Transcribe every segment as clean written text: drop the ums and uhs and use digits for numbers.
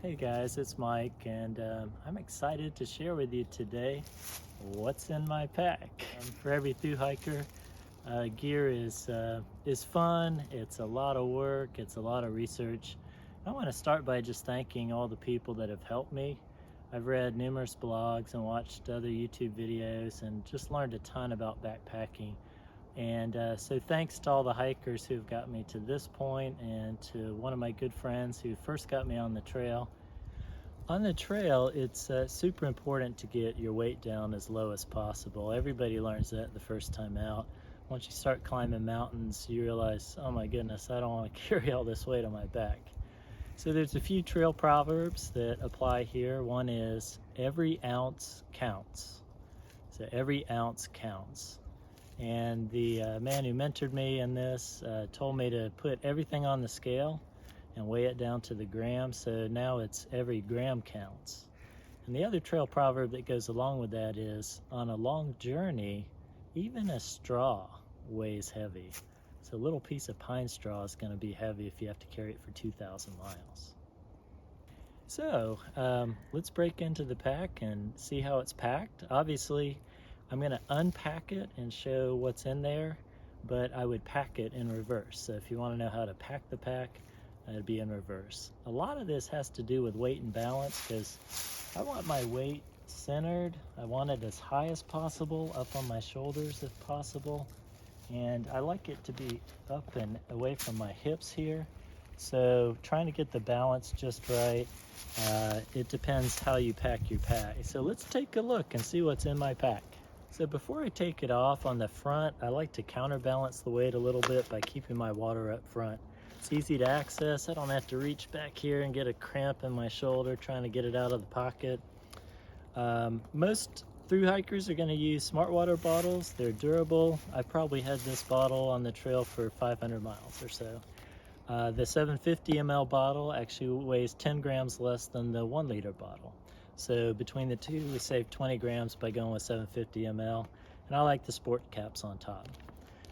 Hey guys, it's Mike, and I'm excited to share with you today what's in my pack. For every thru-hiker, gear is fun, it's a lot of work, it's a lot of research. I want to start by just thanking all the people that have helped me. I've read numerous blogs and watched other YouTube videos and just learned a ton about backpacking. And so thanks to all the hikers who've got me to this point, and to one of my good friends who first got me on the trail. On the trail, it's super important to get your weight down as low as possible. Everybody learns that the first time out. Once you start climbing mountains, you realize, oh my goodness, I don't want to carry all this weight on my back. So there's a few trail proverbs that apply here. One is, every ounce counts. So every ounce counts. And the man who mentored me in this told me to put everything on the scale and weigh it down to the gram, so now it's every gram counts. And the other trail proverb that goes along with that is, on a long journey, even a straw weighs heavy. So a little piece of pine straw is going to be heavy if you have to carry it for 2,000 miles. So let's break into the pack and see how it's packed. Obviously, I'm going to unpack it and show what's in there, but I would pack it in reverse. So if you want to know how to pack the pack, it'd be in reverse. A lot of this has to do with weight and balance, because I want my weight centered. I want it as high as possible, up on my shoulders if possible. And I like it to be up and away from my hips here. So trying to get the balance just right. It depends how you pack your pack. So let's take a look and see what's in my pack. So before I take it off, on the front, I like to counterbalance the weight a little bit by keeping my water up front. It's easy to access. I don't have to reach back here and get a cramp in my shoulder trying to get it out of the pocket. Most thru-hikers are going to use smart water bottles. They're durable. I probably had this bottle on the trail for 500 miles or so. The 750 ml bottle actually weighs 10 grams less than the 1 liter bottle. So between the two, we save 20 grams by going with 750 ml. And I like the sport caps on top.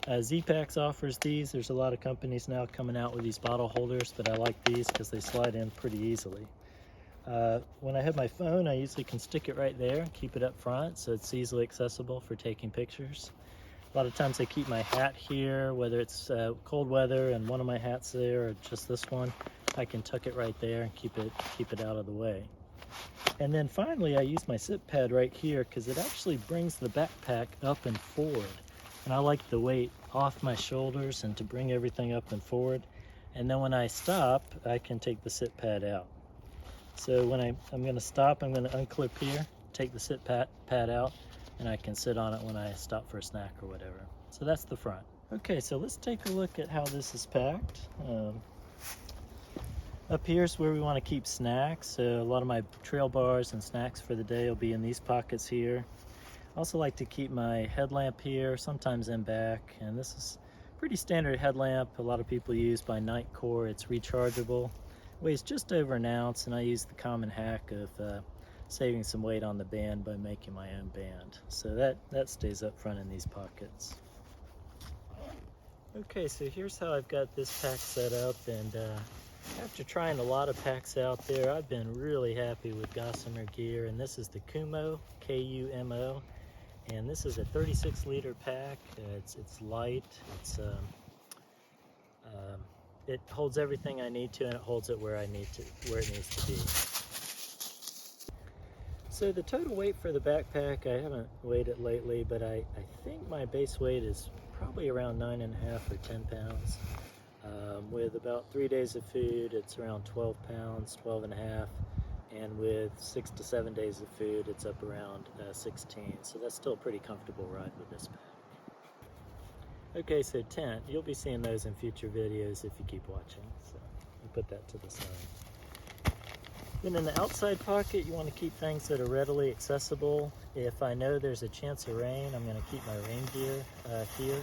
Zpacks offers these. There's a lot of companies now coming out with these bottle holders, but I like these because they slide in pretty easily. When I have my phone, I usually can stick it right there and keep it up front, so it's easily accessible for taking pictures. A lot of times I keep my hat here, whether it's cold weather and one of my hats there, or just this one, I can tuck it right there and keep it out of the way. And then finally, I use my sit pad right here because it actually brings the backpack up and forward. And I like the weight off my shoulders and to bring everything up and forward. And then when I stop, I can take the sit pad out. So when I'm going to stop, I'm going to unclip here, take the sit pad out, and I can sit on it when I stop for a snack or whatever. So that's the front. Okay, so let's take a look at how this is packed. Up here is where we want to keep snacks. So a lot of my trail bars and snacks for the day will be in these pockets here. I also like to keep my headlamp here, sometimes in back. And this is pretty standard headlamp a lot of people use by Nightcore. It's rechargeable. It weighs just over an ounce, and I use the common hack of saving some weight on the band by making my own band. So that stays up front in these pockets. Okay, so here's how I've got this pack set up, and after trying a lot of packs out there, I've been really happy with Gossamer gear, and this is the Kumo, K-U-M-O, and this is a 36 liter pack. It's light, it holds everything I need to, and it holds it where it needs to be. So the total weight for the backpack, I haven't weighed it lately, but I think my base weight is probably around 9.5 or 10 pounds. With about 3 days of food, it's around 12 pounds, 12.5, and with 6 to 7 days of food, it's up around 16. So that's still a pretty comfortable ride with this pack. Okay, so tent, you'll be seeing those in future videos if you keep watching. So I'll put that to the side. Then in the outside pocket, you want to keep things that are readily accessible. If I know there's a chance of rain, I'm going to keep my rain gear here.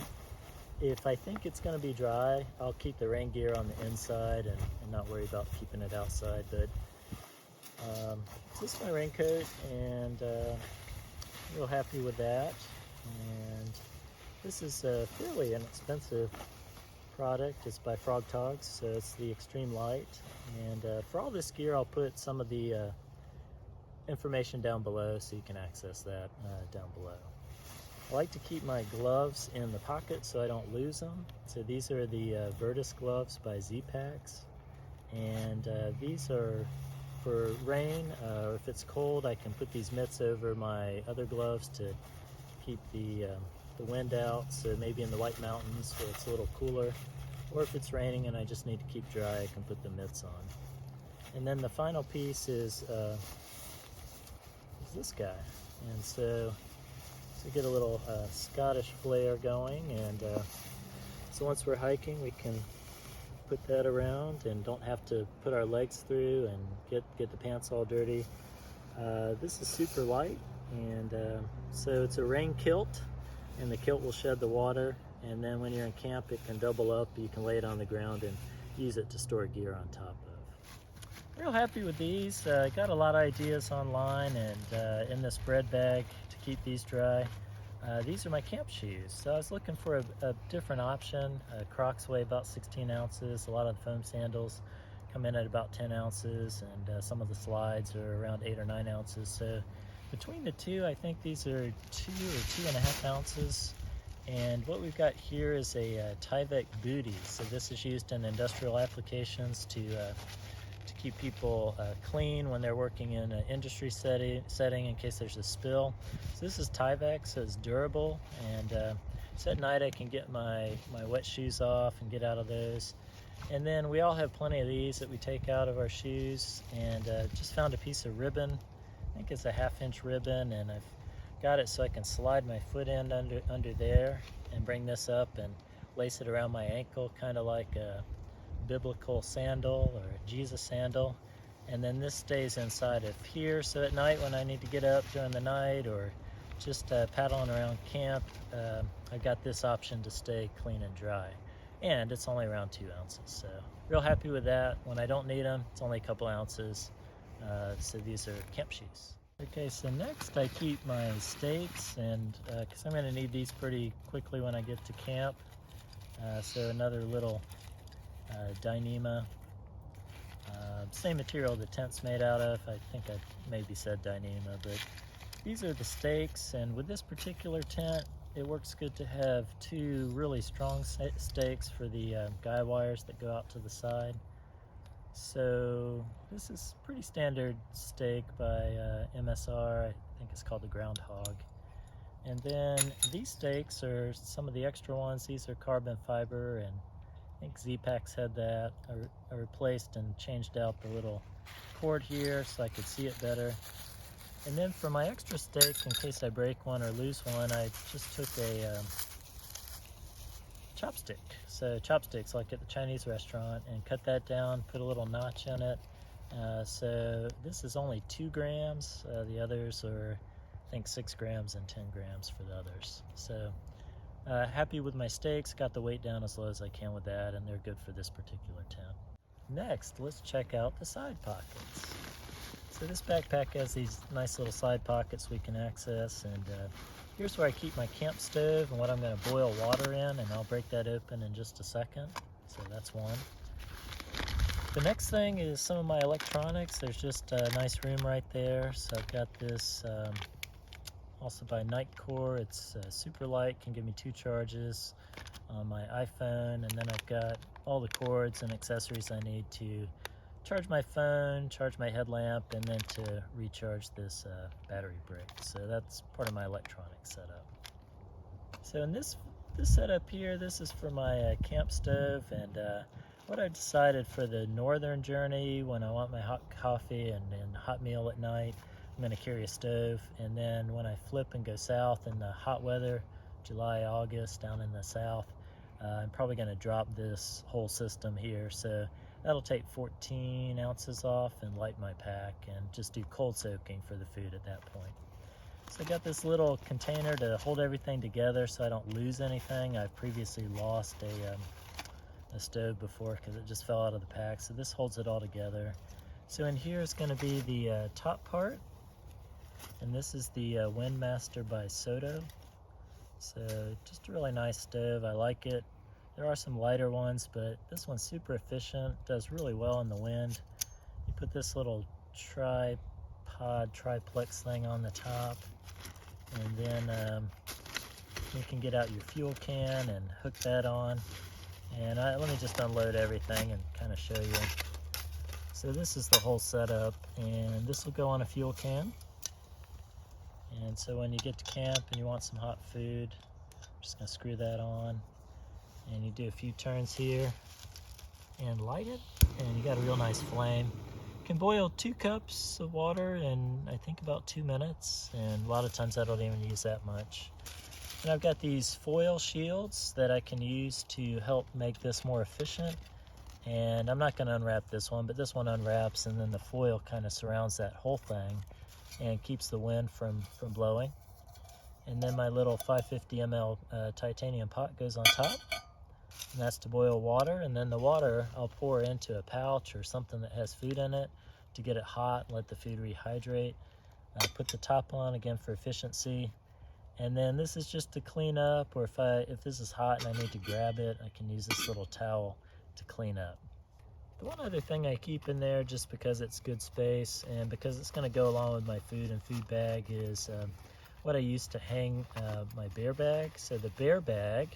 If I think it's going to be dry, I'll keep the rain gear on the inside and not worry about keeping it outside. But this is my raincoat, and real happy with that. And this is a fairly inexpensive product. It's by Frog Togs, so it's the Extreme Light. And for all this gear, I'll put some of the information down below so you can access that down below. I like to keep my gloves in the pocket so I don't lose them. So these are the Vertis gloves by Zpacks, and these are for rain, or if it's cold I can put these mitts over my other gloves to keep the wind out, so maybe in the White Mountains where it's a little cooler, or if it's raining and I just need to keep dry, I can put the mitts on. And then the final piece is this guy, and so get a little Scottish flair going, and so once we're hiking we can put that around and don't have to put our legs through and get the pants all dirty. This is Superlight, and so it's a rain kilt, and the kilt will shed the water, and then when you're in camp it can double up. You can lay it on the ground and use it to store gear on top of. Real happy with these. Got a lot of ideas online and in this bread bag to keep these dry. These are my camp shoes. So I was looking for a different option. Crocs weigh about 16 ounces. A lot of the foam sandals come in at about 10 ounces, and some of the slides are around 8 or 9 ounces. So between the two, I think these are 2 or 2.5 ounces. And what we've got here is a Tyvek bootie. So this is used in industrial applications to keep people clean when they're working in an industry setting in case there's a spill. So this is Tyvek, so it's durable, and so at night I can get my wet shoes off and get out of those. And then we all have plenty of these that we take out of our shoes, and just found a piece of ribbon. I think it's a 1/2 inch ribbon, and I've got it so I can slide my foot in under there and bring this up and lace it around my ankle, kind of like a biblical sandal or a Jesus sandal. And then this stays inside of here, so at night when I need to get up during the night or just paddling around camp, I've got this option to stay clean and dry. And it's only around 2 ounces, so real happy with that. When I don't need them, it's only a couple ounces. So these are camp shoes. Okay, so next I keep my stakes, and because I'm going to need these pretty quickly when I get to camp. So another little Dyneema, same material the tent's made out of. I think I maybe said Dyneema, but these are the stakes, and with this particular tent it works good to have 2 really strong stakes for the guy wires that go out to the side. So this is pretty standard stake by MSR. I think it's called the Groundhog. And then these stakes are some of the extra ones. These are carbon fiber, and I think Zpacks had that. I replaced and changed out the little cord here so I could see it better. And then for my extra stake, in case I break one or lose one, I just took a chopstick. So chopsticks like at the Chinese restaurant, and cut that down, put a little notch in it. So this is only 2 grams. The others are, I think, 6 grams and 10 grams for the others. So happy with my stakes, got the weight down as low as I can with that, and they're good for this particular tent. Next, let's check out the side pockets. So this backpack has these nice little side pockets we can access, and here's where I keep my camp stove and what I'm going to boil water in, and I'll break that open in just a second. So that's one. The next thing is some of my electronics. There's just a nice room right there. So I've got this also by Nightcore. It's Superlight, can give me 2 charges on my iPhone, and then I've got all the cords and accessories I need to charge my phone, charge my headlamp, and then to recharge this battery brick. So that's part of my electronic setup. So in this setup here, this is for my camp stove, and what I decided for the northern journey, when I want my hot coffee and hot meal at night, I'm going to carry a stove. And then when I flip and go south in the hot weather, July, August, down in the south, I'm probably going to drop this whole system here. So that'll take 14 ounces off and light my pack, and just do cold soaking for the food at that point. So I got this little container to hold everything together so I don't lose anything. I've previously lost a stove before because it just fell out of the pack. So this holds it all together. So in here is going to be the top part, and this is the Windmaster by Soto. So just a really nice stove. I like it. There are some lighter ones, but this one's super efficient, does really well in the wind. You put this little triplex thing on the top, and then you can get out your fuel can and hook that on. And let me just unload everything and kind of show you. So this is the whole setup, and this will go on a fuel can. And so when you get to camp and you want some hot food, I'm just gonna screw that on, and you do a few turns here and light it, and you got a real nice flame. You can boil 2 cups of water in I think about 2 minutes, and a lot of times I don't even use that much. And I've got these foil shields that I can use to help make this more efficient. And I'm not going to unwrap this one, but this one unwraps, and then the foil kind of surrounds that whole thing and keeps the wind from blowing. And then my little 550 ml titanium pot goes on top, and that's to boil water. And then the water I'll pour into a pouch or something that has food in it to get it hot and let the food rehydrate. Put the top on again for efficiency. And then this is just to clean up, or if this is hot and I need to grab it, I can use this little towel to clean up. The one other thing I keep in there, just because it's good space and because it's going to go along with my food and food bag, is what I use to hang my bear bag. So the bear bag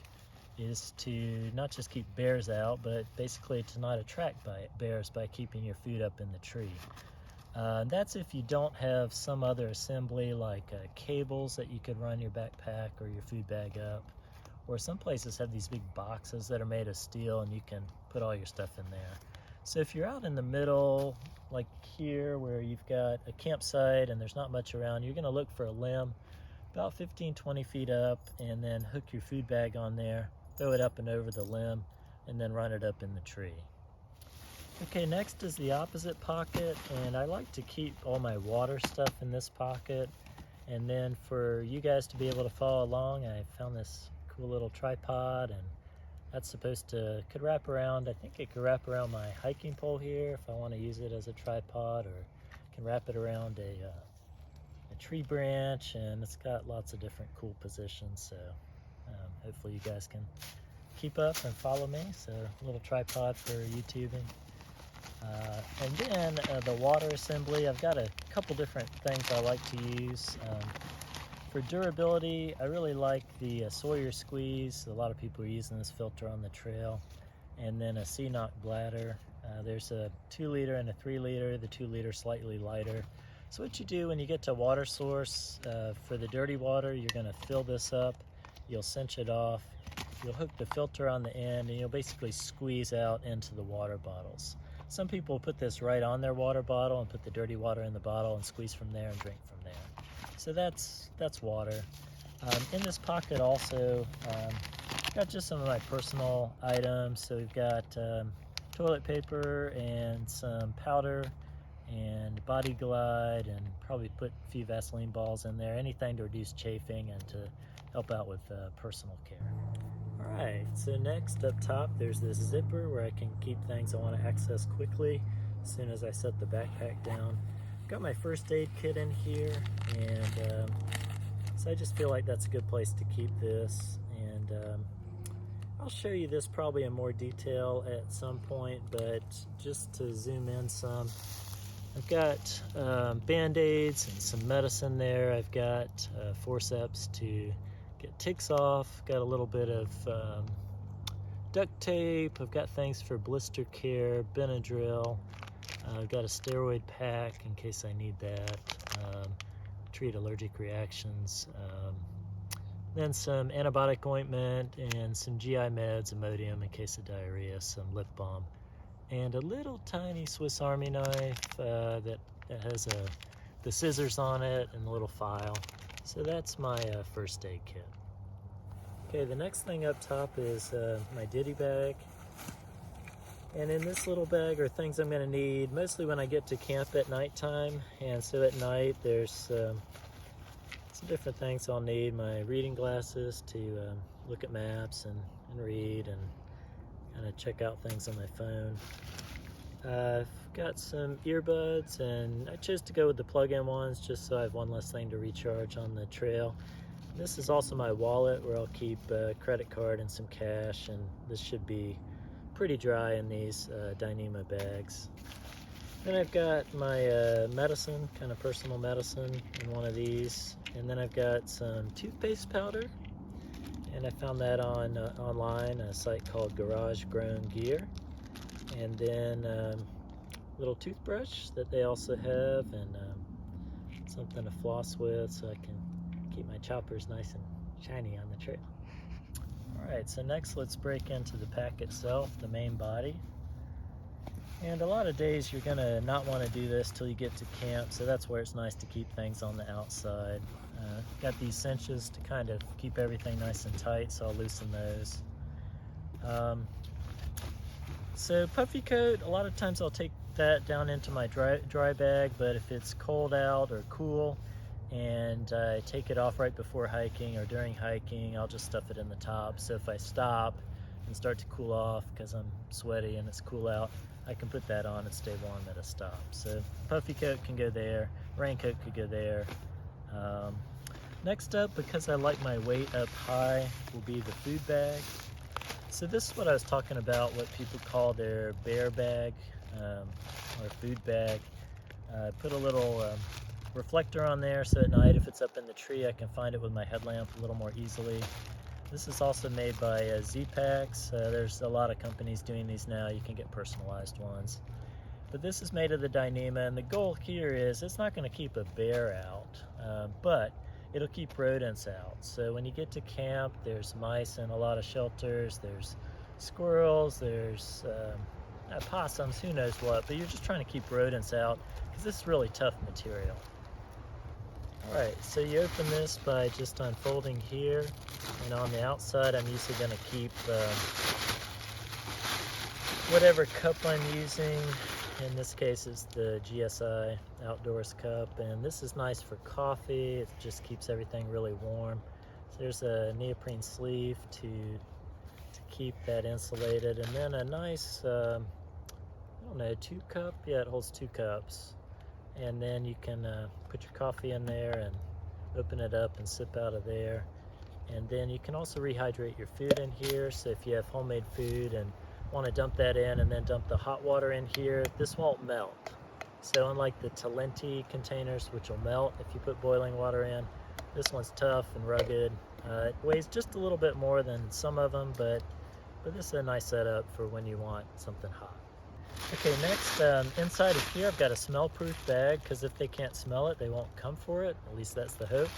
is to not just keep bears out, but basically to not attract bears by keeping your food up in the tree. That's if you don't have some other assembly like cables that you could run your backpack or your food bag up, or some places have these big boxes that are made of steel and you can put all your stuff in there. So if you're out in the middle, like here where you've got a campsite and there's not much around, you're going to look for a limb about 15-20 feet up, and then hook your food bag on there, throw it up and over the limb, and then run it up in the tree. Okay, next is the opposite pocket, and I like to keep all my water stuff in this pocket. And then for you guys to be able to follow along, I found this cool little tripod, and that's could wrap around, I think it could wrap around my hiking pole here if I want to use it as a tripod, or can wrap it around a tree branch, and it's got lots of different cool positions. So hopefully you guys can keep up and follow me. So a little tripod for YouTubing. And then the water assembly, I've got a couple different things I like to use. For durability, I really like the Sawyer squeeze. A lot of people are using this filter on the trail. And then a C-Knock bladder. There's a 2-liter and a 3-liter. The 2-liter slightly lighter. So what you do when you get to a water source, for the dirty water, you're going to fill this up. You'll cinch it off. You'll hook the filter on the end, and you'll basically squeeze out into the water bottles. Some people put this right on their water bottle and put the dirty water in the bottle and squeeze from there and drink from there. So that's water. In this pocket also, got just some of my personal items. So we've got toilet paper and some powder and Body Glide, and probably put a few Vaseline balls in there, anything to reduce chafing and to help out with personal care. Alright, so next up top there's this zipper where I can keep things I want to access quickly as soon as I set the backpack down. Got my first aid kit in here, and so I just feel like that's a good place to keep this. And I'll show you this probably in more detail at some point, but just to zoom in some, I've got band-aids and some medicine there. I've got forceps to get ticks off. Got a little bit of duct tape. I've got things for blister care, Benadryl. I've got a steroid pack in case I need that. Treat allergic reactions. Then some antibiotic ointment and some GI meds, Imodium in case of diarrhea, some lip balm, and a little tiny Swiss Army knife that has the scissors on it and a little file. So that's my first aid kit. Okay, the next thing up top is my ditty bag. And in this little bag are things I'm going to need mostly when I get to camp at nighttime. And so at night there's some different things I'll need. My reading glasses to look at maps and read and kind of check out things on my phone. I've got some earbuds, and I chose to go with the plug-in ones just so I have one less thing to recharge on the trail. This is also my wallet where I'll keep a credit card and some cash, and this should be pretty dry in these Dyneema bags. Then I've got my medicine, kind of personal medicine, in one of these. And then I've got some toothpaste powder, and I found that on online, a site called Garage Grown Gear. And then little toothbrush that they also have, and something to floss with so I can keep my choppers nice and shiny on the trail. Alright, so next let's break into the pack itself, the main body. And a lot of days you're gonna not want to do this till you get to camp, so that's where it's nice to keep things on the outside. Got these cinches to kind of keep everything nice and tight, so I'll loosen those. So puffy coat, a lot of times I'll take that down into my dry bag, but if it's cold out or cool and I take it off right before hiking or during hiking, I'll just stuff it in the top. So if I stop and start to cool off because I'm sweaty and it's cool out, I can put that on and stay warm at a stop. So puffy coat can go there, raincoat could go there. Next up, because I like my weight up high, will be the food bag. So this is what I was talking about, what people call their bear bag or food bag. Put a little reflector on there so at night if it's up in the tree I can find it with my headlamp a little more easily. This is also made by Zpacks. There's a lot of companies doing these now. You can get personalized ones. But this is made of the Dyneema, and the goal here is it's not going to keep a bear out, but it'll keep rodents out. So when you get to camp, there's mice in a lot of shelters, there's squirrels, there's possums, who knows what, but you're just trying to keep rodents out because this is really tough material. Alright, so you open this by just unfolding here, and on the outside I'm usually going to keep whatever cup I'm using. In this case it's the GSI Outdoors cup, and this is nice for coffee. It just keeps everything really warm. So there's a neoprene sleeve to keep that insulated, and then a nice, I don't know, 2 cup? Yeah, it holds 2 cups. And then you can put your coffee in there and open it up and sip out of there. And then you can also rehydrate your food in here, so if you have homemade food and want to dump that in and then dump the hot water in here, this won't melt. So unlike the Talenti containers, which will melt if you put boiling water in, this one's tough and rugged. It weighs just a little bit more than some of them, but this is a nice setup for when you want something hot. Okay, next, inside of here I've got a smell-proof bag, because if they can't smell it, they won't come for it. At least that's the hope.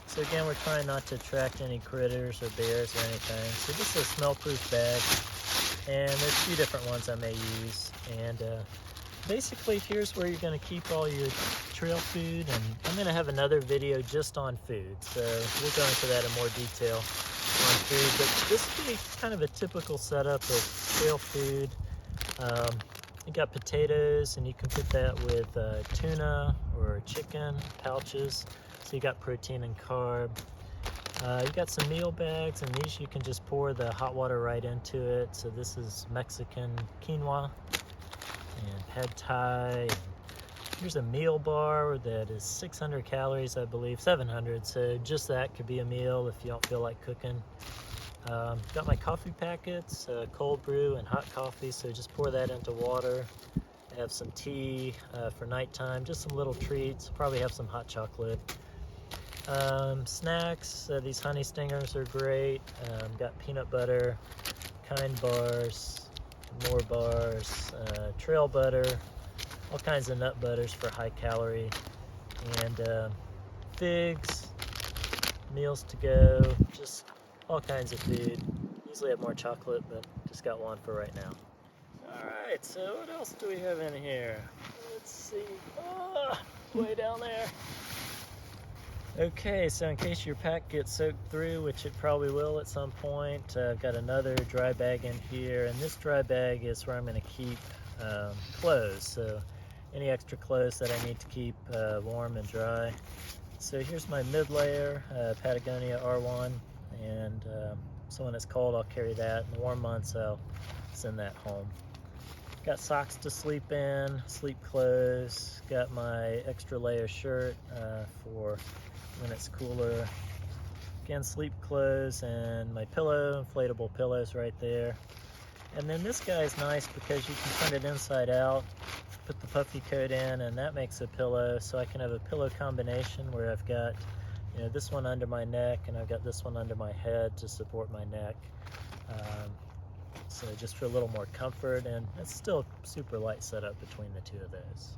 So again, we're trying not to attract any critters or bears or anything. So this is a smell-proof bag, and there's a few different ones I may use. And basically, here's where you're going to keep all your trail food, and I'm going to have another video just on food. So we'll go into that in more detail on food. But this would be kind of a typical setup of trail food. You got potatoes, and you can put that with tuna or chicken pouches, so you got protein and carb. You got some meal bags, and these you can just pour the hot water right into it. So this is Mexican quinoa and pad thai. Here's a meal bar that is 600 calories, I believe, 700, so just that could be a meal if you don't feel like cooking. Got my coffee packets, cold brew and hot coffee, so just pour that into water. I have some tea for nighttime, just some little treats. Probably have some hot chocolate. Snacks, these honey stingers are great. Got peanut butter, Kind bars, more bars, trail butter, all kinds of nut butters for high calorie, and figs, meals to go, just all kinds of food. Usually have more chocolate, but just got one for right now. Alright, so what else do we have in here? Let's see. Oh, way down there. Okay, so in case your pack gets soaked through, which it probably will at some point, I've got another dry bag in here, and this dry bag is where I'm going to keep clothes. So any extra clothes that I need to keep warm and dry. So here's my mid layer, Patagonia R1. And so when it's cold, I'll carry that. In the warm months, I'll send that home. Got socks to sleep in, sleep clothes. Got my extra layer shirt for when it's cooler. skin sleep clothes and my pillow, inflatable pillows right there. And then this guy is nice because you can turn it inside out, put the puffy coat in, and that makes a pillow. So I can have a pillow combination where I've got, you know, this one under my neck and I've got this one under my head to support my neck. So just for a little more comfort, and it's still super light setup between the two of those.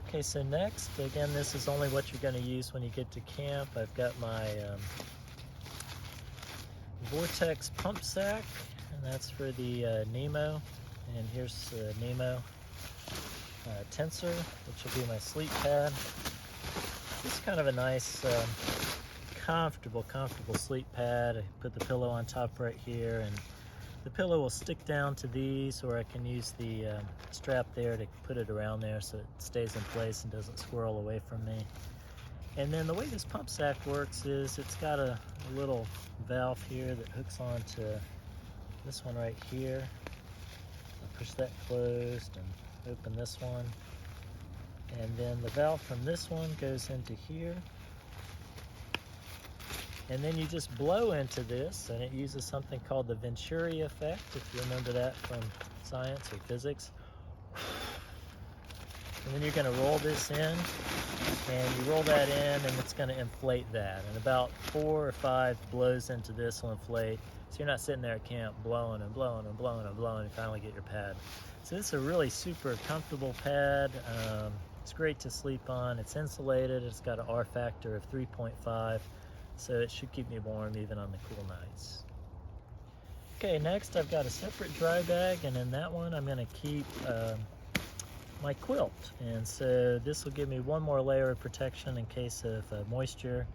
Okay, so next, again, this is only what you're going to use when you get to camp. I've got my vortex pump sack, and that's for the Nemo. And here's the Nemo tensor, which will be my sleep pad. It's kind of a nice, comfortable sleep pad. I put the pillow on top right here, and the pillow will stick down to these, or I can use the strap there to put it around there so it stays in place and doesn't swirl away from me. And then the way this pump sack works is it's got a little valve here that hooks onto this one right here. I'll push that closed and open this one. And then the valve from this one goes into here. And then you just blow into this, and it uses something called the Venturi effect, if you remember that from science or physics. And then you're going to roll this in, and you roll that in, and it's going to inflate that. And about 4 or 5 blows into this will inflate. So you're not sitting there at camp blowing and blowing and blowing and blowing and finally get your pad. So this is a really super comfortable pad. It's great to sleep on. It's insulated. It's got an R factor of 3.5. So it should keep me warm even on the cool nights. Okay, next I've got a separate dry bag, and in that one I'm going to keep my quilt. And so this will give me one more layer of protection in case of moisture.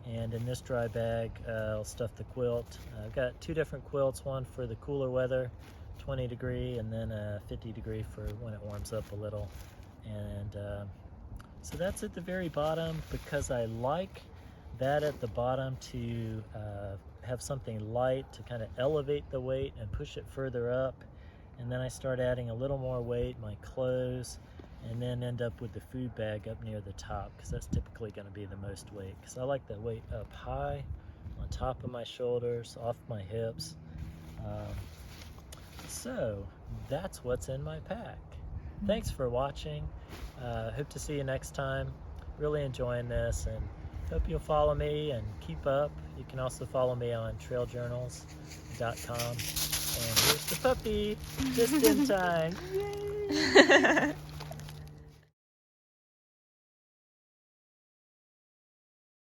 And in this dry bag, I'll stuff the quilt. I've got 2 different quilts, one for the cooler weather, 20 degree, and then 50 degree for when it warms up a little. And so that's at the very bottom because I like that at the bottom to have something light to kind of elevate the weight and push it further up. And then I start adding a little more weight, my clothes, and then end up with the food bag up near the top, because that's typically going to be the most weight, because I like the weight up high on top of my shoulders, off my hips. So that's what's in my pack. Thanks for watching. Hope to see you next time. Really enjoying this, and hope you'll follow me and keep up. You can also follow me on trailjournals.com. And here's the puppy, just in time. Yay!